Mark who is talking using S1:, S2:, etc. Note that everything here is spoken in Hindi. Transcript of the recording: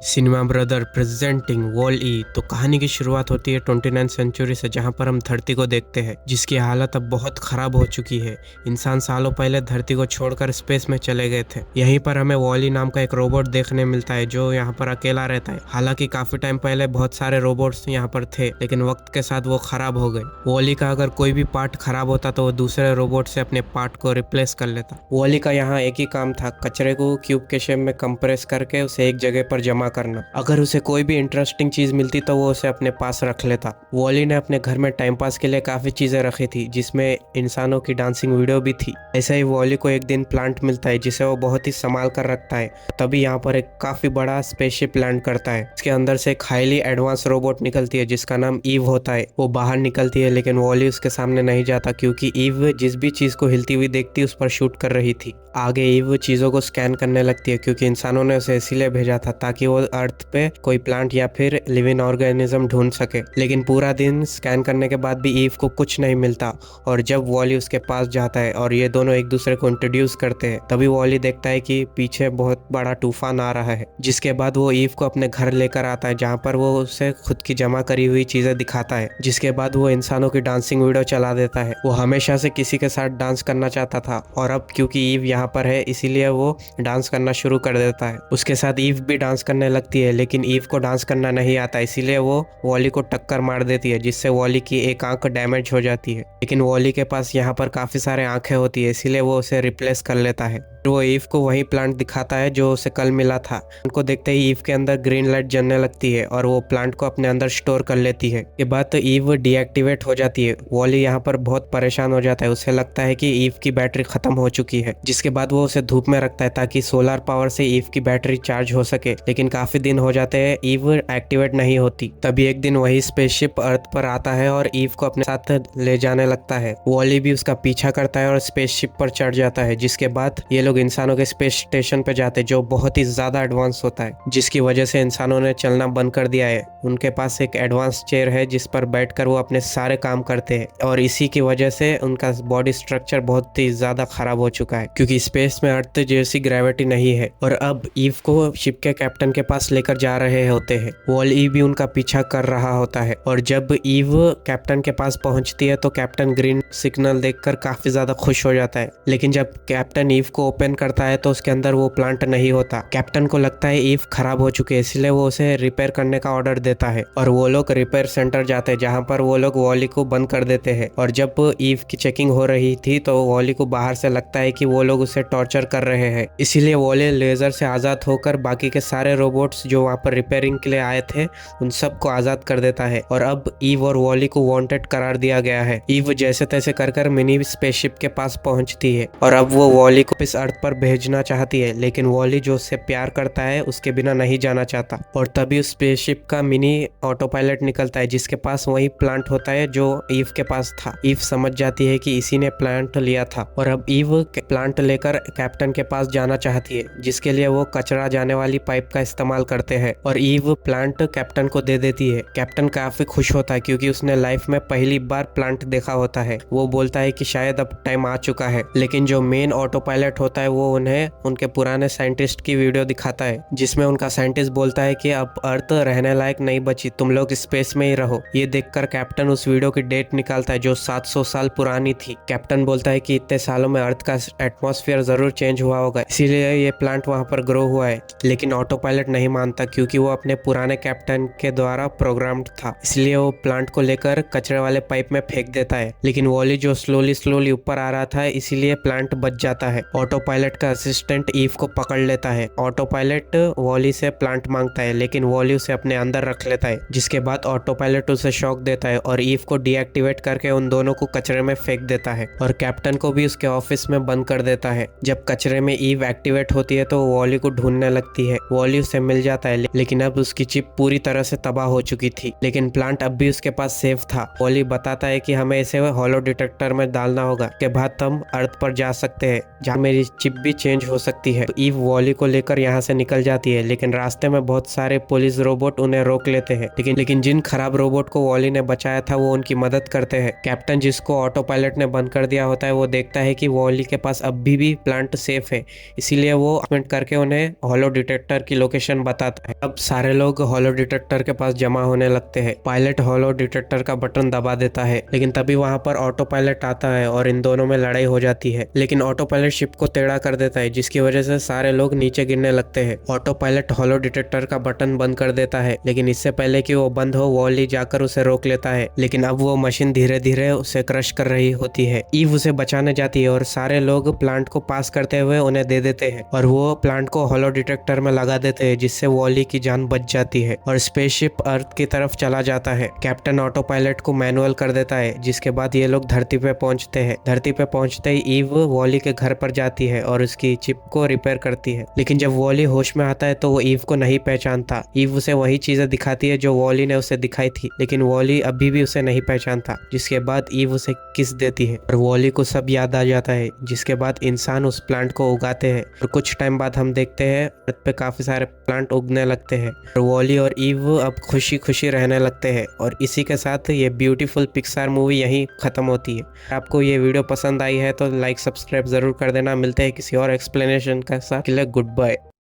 S1: Cinema brother presenting Wall E. तो कहानी की शुरुआत होती है 29 सेंचुरी से, जहां पर हम धरती को देखते हैं जिसकी हालत अब बहुत खराब हो चुकी है। इंसान सालों पहले धरती को छोड़कर स्पेस में चले गए थे। यहीं पर हमें वॉल ई नाम का एक रोबोट देखने मिलता है जो यहाँ पर अकेला रहता है। हालांकि काफी टाइम पहले बहुत सारे रोबोट्स यहाँ पर थे, लेकिन वक्त के साथ वो खराब हो गए। वॉल ई का अगर कोई भी पार्ट खराब होता तो वो दूसरे रोबोट से अपने पार्ट को रिप्लेस कर लेता। वॉल ई का यहाँ एक ही काम था, कचरे को क्यूब के शेप में कंप्रेस करके उसे एक जगह पर जमा करना। अगर उसे कोई भी इंटरेस्टिंग चीज मिलती तो वो उसे अपने पास रख लेता। वॉली ने अपने घर में टाइम पास के लिए काफी चीजें रखी थी, जिसमें इंसानों की डांसिंग वीडियो भी थी। ऐसे ही वॉली को एक दिन प्लांट मिलता है जिसे वो बहुत ही संभाल कर रखता है। तभी यहाँ पर एक काफी बड़ा स्पेसशिप लैंड करता है। इसके अंदर से एक हाईली एडवांस रोबोट निकलती है जिसका नाम ईव होता है। वो बाहर निकलती है, लेकिन वॉली उसके सामने नहीं जाता क्योंकि ईव जिस भी चीज को हिलती हुई देखती उस पर शूट कर रही थी। आगे ईव चीजों को स्कैन करने लगती है क्योंकि इंसानों ने उसे इसीलिए भेजा था ताकि वो अर्थ पे कोई प्लांट या फिर लिविंग ऑर्गेनिज्म ढूंढ सके। लेकिन पूरा दिन स्कैन करने के बाद भी ईव को कुछ नहीं मिलता। और जब वॉली उसके पास जाता है और ये दोनों एक दूसरे को इंट्रोड्यूस करते हैं, तभी वॉली देखता है कि पीछे बहुत बड़ा तूफान आ रहा है। जिसके बाद वो ईव को अपने घर लेकर आता है, जहाँ पर वो उसे खुद की जमा करी हुई चीजें दिखाता है। जिसके बाद वो इंसानों की डांसिंग वीडियो चला देता है। वो हमेशा से किसी के साथ डांस करना चाहता था और अब क्योंकि ईव यहाँ पर है इसीलिए वो डांस करना शुरू कर देता है। उसके साथ ईव भी डांस करने लगती है, लेकिन ईव को डांस करना नहीं आता, इसीलिए वो वॉली को टक्कर मार देती है, जिससे वॉली की एक आंख डैमेज हो जाती है। लेकिन वॉली के पास यहाँ पर काफी सारे आंखें होती है, इसीलिए वो उसे रिप्लेस कर लेता है। वो ईव को वही प्लांट दिखाता है जो उसे कल मिला था। उनको देखते ही ईव के अंदर ग्रीन लाइट जलने लगती है और वो प्लांट को अपने अंदर स्टोर कर लेती है। ये बात तो ईव डीएक्टिवेट हो जाती है। वॉली यहाँ पर बहुत परेशान हो जाता है। उसे लगता है कि ईव की बैटरी खत्म हो चुकी है, जिसके बाद वो उसे धूप में रखता है ताकि सोलर पावर से ईव की बैटरी चार्ज हो सके। लेकिन काफी दिन हो जाते हैं, ईव एक्टिवेट नहीं होती। तभी एक दिन वही स्पेसशिप अर्थ पर आता है और ईव को अपने साथ ले जाने लगता है। वॉली भी उसका पीछा करता है और स्पेसशिप पर चढ़ जाता है। जिसके बाद ये लोग इंसानों के स्पेस स्टेशन पे जाते हैं, जो बहुत ही ज्यादा एडवांस होता है, जिसकी वजह से इंसानों ने चलना बंद कर दिया है। उनके पास एक एडवांस चेयर है जिस पर बैठकर वो अपने सारे काम करते हैं, और इसी की वजह से उनका बॉडी स्ट्रक्चर बहुत ही ज्यादा खराब हो चुका है क्योंकि स्पेस में अर्थ जैसी ग्रेविटी नहीं है। और अब ईव को शिप के कैप्टन के पास लेकर जा रहे होते हैं। वॉल ई भी उनका पीछा कर रहा होता है, और जब ईव कैप्टन के पास पहुंचती है तो कैप्टन ग्रीन सिग्नल देखकर काफी ज्यादा खुश हो जाता है। लेकिन जब कैप्टन ईव को ओपन करता है तो उसके अंदर वो प्लांट नहीं होता। कैप्टन को लगता है ईव खराब हो चुकी है, इसलिए वो उसे रिपेयर करने का ऑर्डर देता है और वो लोग रिपेयर सेंटर जाते हैं, जहाँ पर वो लोग वॉली को बंद कर देते हैं। और जब ईव की चेकिंग हो रही थी तो वॉली को बाहर से लगता है कि वो लोग उसे टॉर्चर कर रहे हैं, इसीलिए वॉली लेजर से आजाद होकर बाकी के सारे रोबोट्स जो वहाँ पर रिपेयरिंग के लिए आए थे उन सबको आजाद कर देता है। और अब ईव और वॉली को वांटेड करार दिया गया है। ईव जैसे तैसे कर मिनी स्पेसशिप के पास पहुंचती है और अब वो वॉली को इस अर्थ पर भेजना चाहती है, लेकिन वॉली जो उससे प्यार करता है उसके बिना नहीं जाना चाहता। और तभी उस स्पेसशिप का मिनी ऑटो पायलट निकलता है जिसके पास वही प्लांट होता है जो ईव के पास था। ईव समझ जाती है कि इसी ने प्लांट लिया था और अब ईव प्लांट लेकर कैप्टन के पास जाना चाहती है, जिसके लिए वो कचरा जाने वाली पाइप का इस्तेमाल करते हैं और ईव प्लांट कैप्टन को दे देती है। कैप्टन काफी खुश होता है क्योंकि उसने लाइफ में पहली बार प्लांट देखा होता है। वो बोलता है कि शायद अब टाइम आ चुका है, लेकिन जो मेन ऑटो पायलट होता है वो उन्हें उनके पुराने साइंटिस्ट की वीडियो दिखाता है, जिसमें उनका साइंटिस्ट बोलता है कि अब अर्थ रहने लायक नहीं बची, तुम लोग स्पेस में ही रहो। ये देखकर कैप्टन उस वीडियो की डेट निकालता है जो 700 साल पुरानी थी। कैप्टन बोलता है कि इतने सालों में अर्थ का एटमॉस्फेयर जरूर चेंज हुआ होगा, इसीलिए ये प्लांट वहां पर ग्रो हुआ है। लेकिन ऑटो पायलट नहीं मानता क्योंकि वो अपने पुराने कैप्टन के द्वारा प्रोग्राम्ड था, इसलिए वो प्लांट को लेकर कचरे वाले पाइप में फेंक देता है। लेकिन वॉली जो स्लोली ऊपर आ रहा था, इसीलिए प्लांट बच जाता है। ऑटो पायलट का असिस्टेंट ईव को पकड़ लेता है। ऑटो पायलट वॉली से प्लांट मांगता है, लेकिन वॉली उसे अपने अंदर रख लेता है, जिसके बाद ऑटो पायलट उसे शॉक देता है और ईव को डीएक्टिवेट करके उन दोनों को कचरे में फेंक देता है और कैप्टन को भी उसके ऑफिस में बंद कर देता है। जब कचरे में ईव एक्टिवेट होती है तो वॉली को ढूंढने लगती है। वॉली उसे मिल जाता है, लेकिन अब उसकी चिप पूरी तरह से तबाह हो चुकी थी, लेकिन प्लांट अब भी उसके पास सेफ था। वॉली बताता है कि हमें इसे हॉलो डिटेक्टर में डालना होगा, के बाद हम अर्थ पर जा सकते हैं जहाँ मेरी चिप भी चेंज हो सकती है। तो ईव वॉली को लेकर यहाँ से निकल जाती है, लेकिन रास्ते में बहुत सारे पुलिस रोबोट उन्हें रोक लेते हैं। लेकिन जिन खराब रोबोट को वॉली ने बचाया था वो उनकी मदद करते हैं। कैप्टन जिसको ऑटो पायलट ने बंद कर दिया होता है वो देखता है कि वॉली के पास अभी भी भी प्लांट सेफ है, इसीलिए वो कमेंट करके उन्हें हॉलो डिटेक्टर की लोकेशन बताता है। अब सारे लोग हॉलो डिटेक्टर के पास जमा होने लगते हैं। पायलट हॉलो डिटेक्टर का बटन दबा देता है, लेकिन तभी वहां पर ऑटो पायलट आता है और इन दोनों में लड़ाई हो जाती है। लेकिन ऑटो पायलट शिप को टेढ़ा कर देता है, जिसकी वजह से सारे लोग नीचे गिरने लगते हैं। ऑटो पायलट हॉलो डिटेक्टर का बटन बंद कर देता है, लेकिन इससे पहले कि वो बंद हो वॉली जाकर उसे रोक लेता है। लेकिन अब वो मशीन धीरे धीरे उसे क्रश कर रही होती है। ईव उसे बचाने जाती है और सारे लोग प्लांट को पास करते हुए उन्हें दे देते हैं और वो प्लांट को हॉलो डिटेक्टर में लगा देते हैं, जिससे वॉली की जान बच जाती है और स्पेसशिप अर्थ की तरफ चला जाता है। कैप्टन ऑटो पायलट को मैनुअल कर देता है, जिसके बाद ये लोग धरती पे पहुंचते हैं। धरती पे पहुंचते ही ईव वॉली के घर पर जाती है और उसकी चिप को रिपेयर करती है। लेकिन जब वॉली होश में आता है तो वो ईव को नहीं पहचानता। ईव उसे वही चीजें दिखाती है जो वॉली ने उसे दिखाई थी, लेकिन वॉली अभी भी उसे नहीं पहचानता। जिसके बाद ईव उसे किस देती है और वॉली को सब याद आ जाता है। जिसके बाद इंसान उस प्लांट को उगाते हैं और कुछ टाइम बाद हम देखते हैं अर्थ पे काफी सारे प्लांट उगने लगते हैं और वॉली और ईव अब खुशी खुशी रहने लगते हैं। और इसी के साथ ये ब्यूटीफुल पिक्सार मूवी यहीं खत्म होती है। आपको ये वीडियो पसंद आई है तो लाइक सब्सक्राइब जरूर कर देना। मिलते हैं किसी और एक्सप्लेनेशन के साथ। Good bye.